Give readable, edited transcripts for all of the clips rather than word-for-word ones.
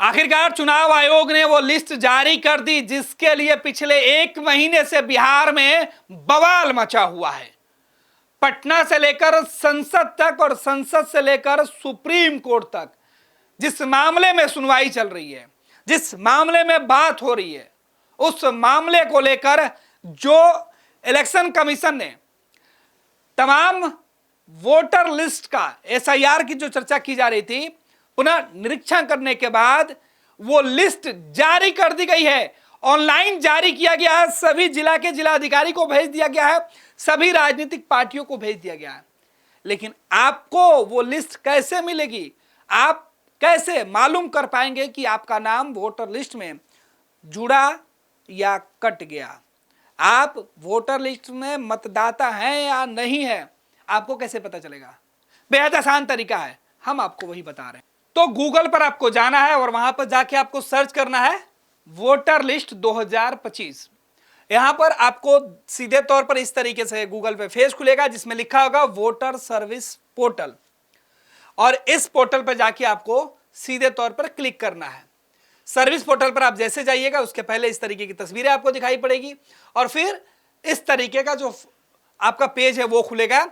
आखिरकार चुनाव आयोग ने वो लिस्ट जारी कर दी जिसके लिए पिछले 1 महीने से बिहार में बवाल मचा हुआ है। पटना से लेकर संसद तक और संसद से लेकर सुप्रीम कोर्ट तक जिस मामले में सुनवाई चल रही है, जिस मामले में बात हो रही है, उस मामले को लेकर जो इलेक्शन कमीशन ने तमाम वोटर लिस्ट का एसआईआर की जो चर्चा की जा रही थी, पुनः निरीक्षण करने के बाद वो लिस्ट जारी कर दी गई है। ऑनलाइन जारी किया गया है, सभी जिला के जिलाधिकारी को भेज दिया गया है, सभी राजनीतिक पार्टियों को भेज दिया गया है। लेकिन आपको वो लिस्ट कैसे मिलेगी, आप कैसे मालूम कर पाएंगे कि आपका नाम वोटर लिस्ट में जुड़ा या कट गया, आप वोटर लिस्ट में मतदाता हैं या नहीं है, आपको कैसे पता चलेगा? बेहद आसान तरीका है, हम आपको वही बता रहे हैं। तो गूगल पर आपको जाना है और वहां पर जाके आपको सर्च करना है वोटर लिस्ट 2025। यहां पर आपको सीधे तौर पर इस तरीके से गूगल पे पेज खुलेगा जिसमें लिखा होगा वोटर सर्विस पोर्टल, और इस पोर्टल पर जाके आपको सीधे तौर पर क्लिक करना है। सर्विस पोर्टल पर आप जैसे जाइएगा उसके पहले इस तरीके की तस्वीरें आपको दिखाई पड़ेगी और फिर इस तरीके का जो आपका पेज है वो खुलेगा।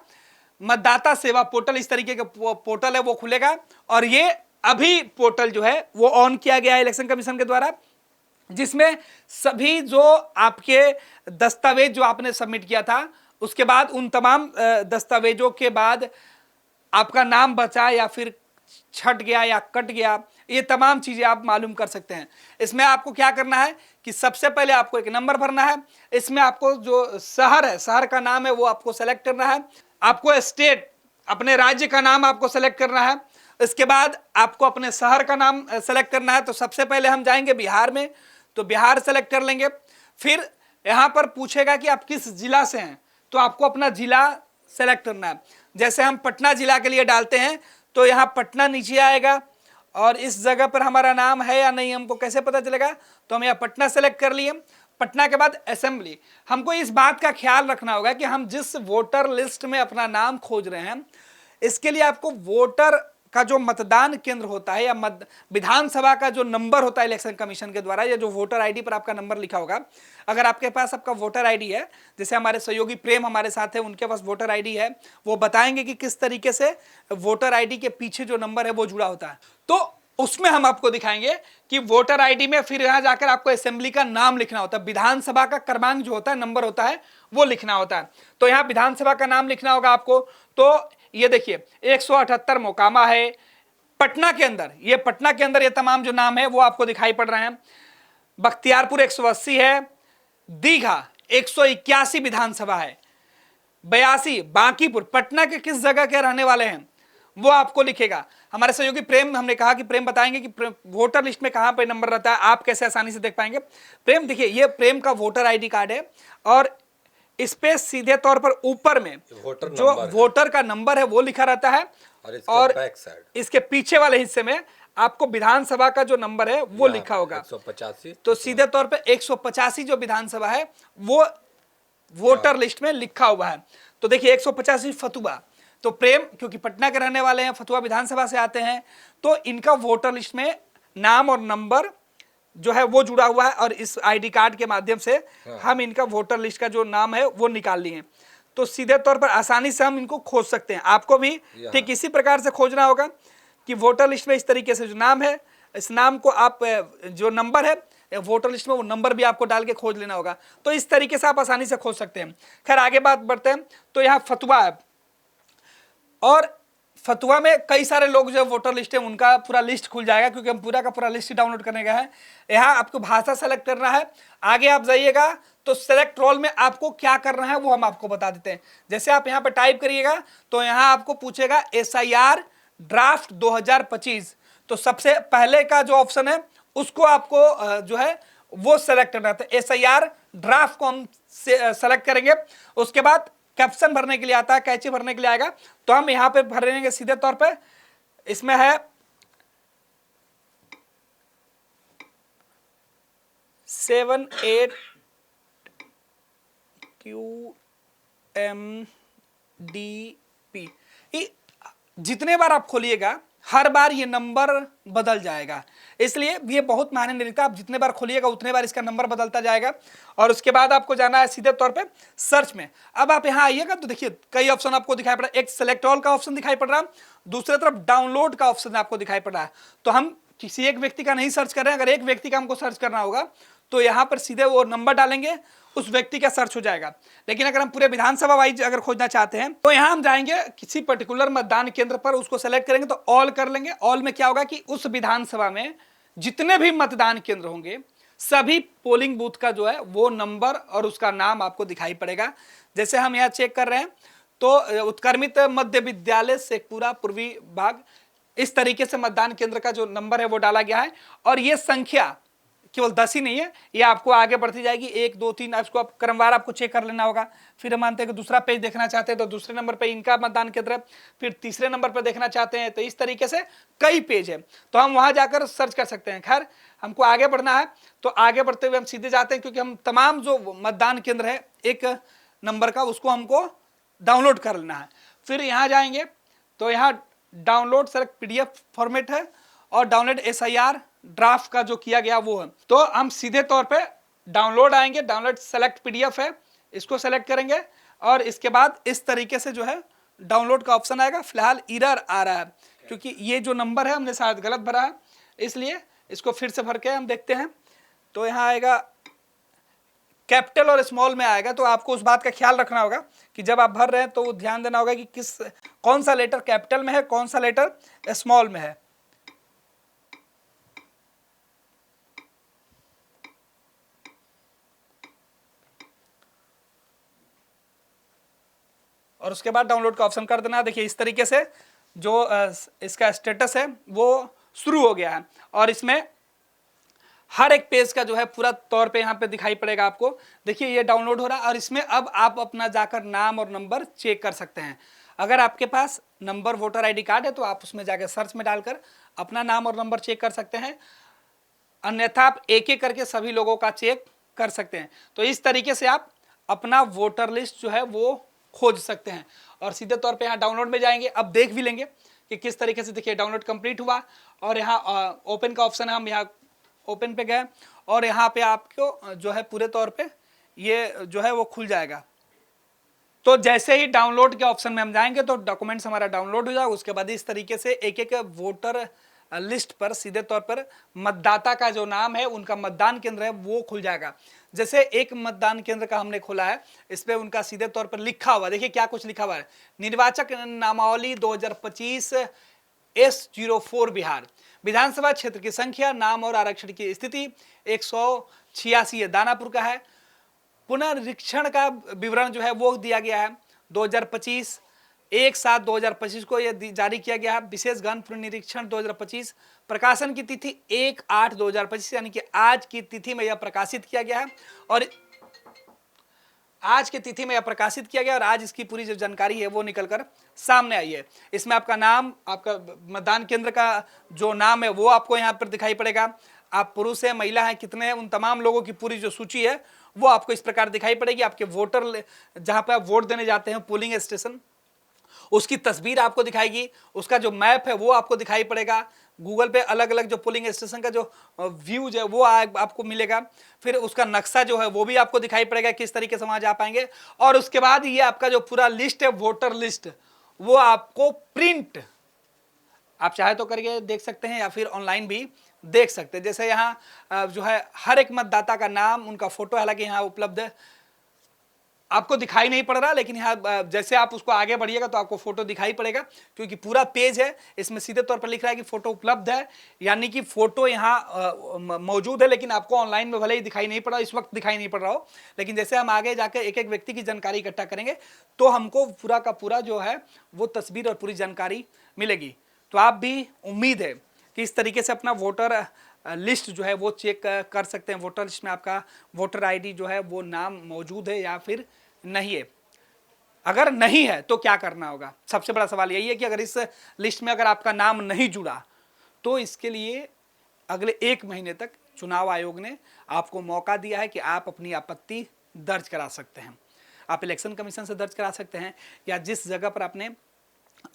मतदाता सेवा पोर्टल इस तरीके का पोर्टल है वो खुलेगा, और ये अभी पोर्टल जो है वो ऑन किया गया है इलेक्शन कमीशन के द्वारा, जिसमें सभी जो आपके दस्तावेज जो आपने सबमिट किया था उसके बाद उन तमाम दस्तावेजों के बाद आपका नाम बचा या फिर छट गया या कट गया, ये तमाम चीजें आप मालूम कर सकते हैं। इसमें आपको क्या करना है कि सबसे पहले आपको एक नंबर भरना है। इसमें आपको जो शहर है, शहर का नाम है वो आपको सेलेक्ट करना है। आपको स्टेट, अपने राज्य का नाम आपको सेलेक्ट करना है। इसके बाद आपको अपने शहर का नाम सेलेक्ट करना है। तो सबसे पहले हम जाएंगे बिहार में, तो बिहार सेलेक्ट कर लेंगे। फिर यहां पर पूछेगा कि आप किस जिला से हैं, तो आपको अपना जिला सेलेक्ट करना है। जैसे हम पटना जिला के लिए डालते हैं तो यहाँ पटना नीचे आएगा, और इस जगह पर हमारा नाम है या नहीं हमको कैसे पता चलेगा, तो हम यहाँ पटना सेलेक्ट कर लिए। पटना के बाद असेंबली। हमको इस बात का ख्याल रखना होगा कि हम जिस वोटर लिस्ट में अपना नाम खोज रहे हैं, इसके लिए आपको वोटर का जो मतदान केंद्र होता है या विधानसभा का जो नंबर होता है इलेक्शन कमीशन के द्वारा, या जो वोटर आईडी पर आपका नंबर लिखा होगा, अगर आपके पास आपका वोटर आईडी है, जैसे हमारे सहयोगी प्रेम हमारे साथ है, उनके पास वोटर आईडी है, वो बताएंगे कि किस तरीके से वोटर आईडी के पीछे जो नंबर है वो जुड़ा होता है। तो उसमें हम आपको दिखाएंगे कि वोटर आईडी में फिर यहां जाकर आपको असेंबली का नाम लिखना होता है, विधानसभा का क्रमांक जो होता है, नंबर होता है, वो लिखना होता है। तो यहां विधानसभा का नाम लिखना होगा आपको। तो ये देखिए 178 मोकामा है पटना के अंदर, ये पटना के अंदर ये तमाम जो नाम है वो आपको दिखाई पड़ रहे हैं। बख्तियारपुर 180 है, दीघा 181 विधानसभा है, 82 बांकीपुर, पटना के किस जगह के रहने वाले हैं वो आपको लिखेगा। हमारे सहयोगी प्रेम, हमने कहा कि प्रेम बताएंगे कि वोटर लिस्ट में कहां पे नंबर रहता है, आप कैसे आसानी से देख पाएंगे। प्रेम देखिए, ये प्रेम का वोटर आईडी कार्ड है, और इस पे सीधे तौर पर ऊपर में जो वोटर का नंबर है वो लिखा रहता है, और इसके पीछे वाले हिस्से में आपको विधानसभा का जो नंबर है वो लिखा होगा 185। तो सीधे तौर पे 185 जो विधानसभा है वो वोटर लिस्ट में लिखा हुआ है। तो देखिए 185 फतुआ, तो प्रेम क्योंकि पटना के रहने वाले हैं, फतुआ विधानसभा से आते हैं, तो इनका वोटर लिस्ट में नाम और नंबर जो है वो जुड़ा हुआ है, और इस आईडी कार्ड के माध्यम से हम इनका वोटर लिस्ट का जो नाम है वो निकाल लिए। तो सीधे तौर पर आसानी से हम इनको खोज सकते हैं। आपको भी ठीक इसी प्रकार से खोजना होगा कि वोटर लिस्ट में इस तरीके से जो नाम है, इस नाम को आप जो नंबर है वोटर लिस्ट में वो नंबर भी आपको डाल के खोज लेना होगा। तो इस तरीके से आप आसानी से खोज सकते हैं। खैर आगे बात बढ़ते हैं। तो यहाँ फतवा है, और फतवा में कई सारे लोग जो वोटर लिस्ट है उनका पूरा लिस्ट खुल जाएगा, क्योंकि हम पूरा का पूरा लिस्ट डाउनलोड करने गए हैं। यहाँ आपको भाषा सेलेक्ट करना है। आगे आप जाइएगा तो सेलेक्ट रोल में आपको क्या करना है वो हम आपको बता देते हैं। जैसे आप यहाँ पे टाइप करिएगा तो यहाँ आपको पूछेगा एसआईआर ड्राफ्ट 2025, तो सबसे पहले का जो ऑप्शन है उसको आपको जो है वो सेलेक्ट करना है। तो एसआईआर ड्राफ्ट को हम सेलेक्ट करेंगे। उसके बाद कैप्शन भरने के लिए आता है, कैची भरने के लिए आएगा, तो हम यहां पे भरेंगे सीधे तौर पे। इसमें है 78 QMDP। जितने बार आप खोलिएगा हर बार ये नंबर बदल जाएगा, इसलिए ये बहुत मायने नहीं रखता। आप जितने बार खोलिएगा उतने बार इसका नंबर बदलता जाएगा। और उसके बाद आपको जाना है सीधे तौर पे सर्च में। अब आप यहाँ आइएगा तो देखिए कई ऑप्शन आपको दिखाई पड़ रहा है। एक सेलेक्ट ऑल का ऑप्शन दिखाई पड़ रहा है, दूसरी तरफ डाउनलोड का ऑप्शन आपको दिखाई पड़ रहा है। तो हम किसी एक व्यक्ति का नहीं सर्च कर रहे हैं, अगर एक व्यक्ति का हमको सर्च करना होगा तो यहाँ पर सीधे वो नंबर डालेंगे, उस व्यक्ति का सर्च हो जाएगा। लेकिन अगर हम पूरे विधानसभा वाइज अगर खोजना चाहते हैं तो यहाँ हम जाएंगे किसी पर्टिकुलर मतदान केंद्र पर, उसको सेलेक्ट करेंगे तो ऑल कर लेंगे। ऑल में क्या होगा कि उस विधानसभा में जितने भी मतदान केंद्र होंगे सभी पोलिंग बूथ का जो है वो नंबर और उसका नाम आपको दिखाई पड़ेगा। जैसे हम यहाँ चेक कर रहे हैं तो उत्क्रमित मध्य विद्यालय शेखपुरा पूर्वी भाग, इस तरीके से मतदान केंद्र का जो नंबर है वो डाला गया है। और ये संख्या केवल 10 ही नहीं है, ये आपको आगे बढ़ती जाएगी 1 2 3, इसको आप क्रमवार आपको चेक कर लेना होगा। फिर हम मानते हैं कि दूसरा पेज देखना चाहते हैं तो दूसरे नंबर पे इनका मतदान केंद्र है, फिर तीसरे नंबर पर देखना चाहते हैं तो इस तरीके से कई पेज है, तो हम वहां जाकर सर्च कर सकते हैं। खैर हमको आगे बढ़ना है तो आगे बढ़ते हुए हम सीधे जाते हैं, क्योंकि हम तमाम जो मतदान केंद्र है एक नंबर का उसको हमको डाउनलोड कर लेना है। फिर यहाँ जाएंगे तो यहाँ डाउनलोड सर PDF फॉर्मेट है और डाउनलोड SIR ड्राफ्ट का जो किया गया वो है। तो हम सीधे तौर पे डाउनलोड आएंगे, डाउनलोड सेलेक्ट PDF है, इसको सेलेक्ट करेंगे और इसके बाद इस तरीके से जो है डाउनलोड का ऑप्शन आएगा। फिलहाल एरर आ रहा है क्योंकि ये जो नंबर है हमने शायद गलत भरा है, इसलिए इसको फिर से भर के हम देखते हैं। तो यहाँ आएगा कैपिटल और स्मॉल में आएगा, तो आपको उस बात का ख्याल रखना होगा कि जब आप भर रहे हैं तो ध्यान देना होगा कि कौन सा लेटर कैपिटल में है, कौन सा लेटर स्मॉल में है। और उसके बाद डाउनलोड का ऑप्शन कर देना। देखिए इस तरीके से जो इसका स्टेटस है वो शुरू हो गया है और इसमें हर एक पेज का जो है पूरा तौर पे यहाँ पे दिखाई पड़ेगा आपको। देखिए ये डाउनलोड हो रहा है और इसमें अब आप अपना जाकर नाम और नंबर चेक कर सकते हैं। अगर आपके पास नंबर वोटर ID कार्ड है तो आप उसमें जाकर सर्च में डालकर अपना नाम और नंबर चेक कर सकते हैं, अन्यथा आप एक एक करके सभी लोगों का चेक कर सकते हैं। तो इस तरीके से आप अपना वोटर लिस्ट जो है वो खोज सकते हैं। और सीधे तौर पे यहाँ डाउनलोड में जाएंगे, अब देख भी लेंगे कि किस तरीके से। देखिए डाउनलोड कंप्लीट हुआ और यहाँ ओपन का ऑप्शन है, हम यहाँ ओपन पे गए और यहाँ पे आपको जो है पूरे तौर पे ये जो है वो खुल जाएगा। तो जैसे ही डाउनलोड के ऑप्शन में हम जाएंगे तो डॉक्यूमेंट्स हमारा डाउनलोड हो जाएगा। उसके बाद इस तरीके से एक एक वोटर लिस्ट पर सीधे तौर पर मतदाता का जो नाम है, उनका मतदान केंद्र है वो खुल जाएगा। जैसे एक मतदान केंद्र का हमने खोला है, इस पे उनका सीधे तौर पर लिखा हुआ, देखिए क्या कुछ लिखा हुआ है, निर्वाचक नामावली 2025 S04 बिहार, विधानसभा क्षेत्र की संख्या, नाम और आरक्षण की स्थिति 186 दानापुर का है। पुनरीक्षण का विवरण जो है वो दिया गया है 2025 1/7/2025 को यह जारी किया गया है। विशेष गण पुनरीक्षण 2025, प्रकाशन की तिथि 1/8/2025 यानी कि आज की तिथि में यह प्रकाशित किया गया है और आज की तिथि में यह प्रकाशित किया गया और आज इसकी पूरी जो जानकारी है वो निकलकर सामने आई है। इसमें आपका नाम, आपका मतदान केंद्र का जो नाम है वो आपको यहाँ पर दिखाई पड़ेगा, आप पुरुष है महिला है कितने हैं, उन तमाम लोगों की पूरी जो सूची है वो आपको इस प्रकार दिखाई पड़ेगी। आपके वोटर जहाँ पे आप वोट देने जाते हैं पोलिंग स्टेशन, उसकी तस्वीर आपको दिखाएगी, उसका जो मैप है वो आपको दिखाई पड़ेगा। गूगल पे अलग अलग जो पोलिंग स्टेशन का जो व्यूज है वो आपको मिलेगा। फिर उसका नक्शा जो है वो भी आपको दिखाई पड़ेगा किस तरीके से वहां जा पाएंगे। और उसके बाद ये आपका जो पूरा लिस्ट है वोटर लिस्ट वो आपको प्रिंट आप चाहे तो करके देख सकते हैं या फिर ऑनलाइन भी देख सकते हैं। जैसे यहाँ जो है हर एक मतदाता का नाम, उनका फोटो हालांकि यहाँ उपलब्ध है, आपको दिखाई नहीं पड़ रहा, लेकिन यहाँ जैसे आप उसको आगे बढ़िएगा तो आपको फोटो दिखाई पड़ेगा क्योंकि पूरा पेज है। इसमें सीधे तौर पर लिख रहा है कि फोटो उपलब्ध है, यानी कि फोटो यहाँ मौजूद है, लेकिन आपको ऑनलाइन में भले ही दिखाई नहीं पड़ रहा, इस वक्त दिखाई नहीं पड़ रहा हो, लेकिन जैसे हम आगे जाकर एक एक व्यक्ति की जानकारी इकट्ठा करेंगे तो हमको पूरा का पूरा जो है वो तस्वीर और पूरी जानकारी मिलेगी। तो आप भी उम्मीद है कि इस तरीके से अपना वोटर लिस्ट जो है वो चेक कर सकते हैं। वोटर लिस्ट में आपका वोटर ID जो है वो नाम मौजूद है या फिर नहीं है। अगर नहीं है तो क्या करना होगा, सबसे बड़ा सवाल यही है कि अगर इस लिस्ट में अगर आपका नाम नहीं जुड़ा तो इसके लिए अगले 1 महीने तक चुनाव आयोग ने आपको मौका दिया है कि आप अपनी आपत्ति दर्ज करा सकते हैं। आप इलेक्शन कमीशन से दर्ज करा सकते हैं या जिस जगह पर आपने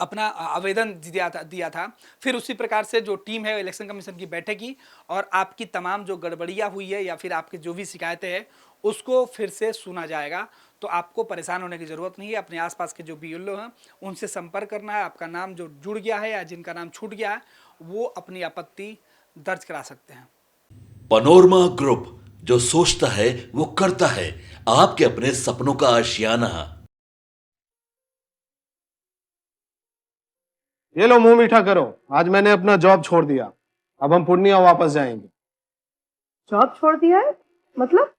अपना आवेदन दिया था। फिर उसी प्रकार से जो टीम है इलेक्शन कमीशन की बैठक की और आपकी तमाम जो गड़बड़ियाँ हुई है या फिर आपकी जो भी शिकायतें हैं उसको फिर से सुना जाएगा। तो आपको परेशान होने की ज़रूरत नहीं है। अपने आसपास के जो बीएलओ हैं उनसे संपर्क करना है। आपका नाम जो जुड़ गया है या जिनका नाम छूट गया है वो अपनी आपत्ति दर्ज करा सकते हैं। पनोरमा ग्रुप, जो सोचता है वो करता है। आपके अपने सपनों का आशियाना। ये लो मुंह मीठा करो, आज मैंने अपना जॉब छोड़ दिया। अब हम पूर्णिया वापस जाएंगे। जॉब छोड़ दिया है? मतलब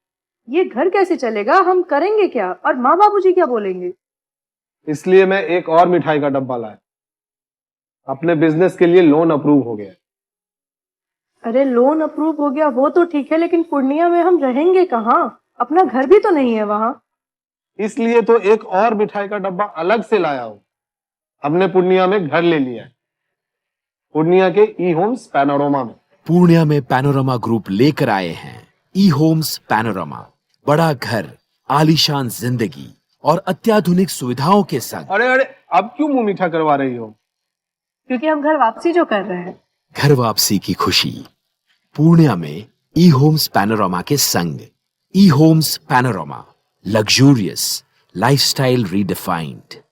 ये घर कैसे चलेगा? हम करेंगे क्या? और माँ बाबूजी क्या बोलेंगे? इसलिए मैं एक और मिठाई का डब्बा लाया। अपने बिजनेस के लिए लोन अप्रूव हो गया। अरे लोन अप्रूव हो गया वो तो ठीक है, लेकिन पूर्णिया में हम रहेंगे कहाँ? अपना घर भी तो नहीं है वहाँ। इसलिए तो एक और मिठाई का डब्बा अलग से लाया हूँ। हमने पूर्णिया में घर ले लिया है, पूर्णिया के ई होम्स पैनोरमा में। पूर्णिया में पैनोरमा ग्रुप लेकर आए हैं ई होम्स पैनोरमा। बड़ा घर, आलीशान जिंदगी और अत्याधुनिक सुविधाओं के संग। अरे अरे, अब क्यों मुंह मीठा करवा रही हो? क्योंकि हम घर वापसी जो कर रहे हैं। घर वापसी की खुशी पूर्णिया में ई होम्स पैनोरमा के संग। E Homes Panorama, luxurious lifestyle redefined.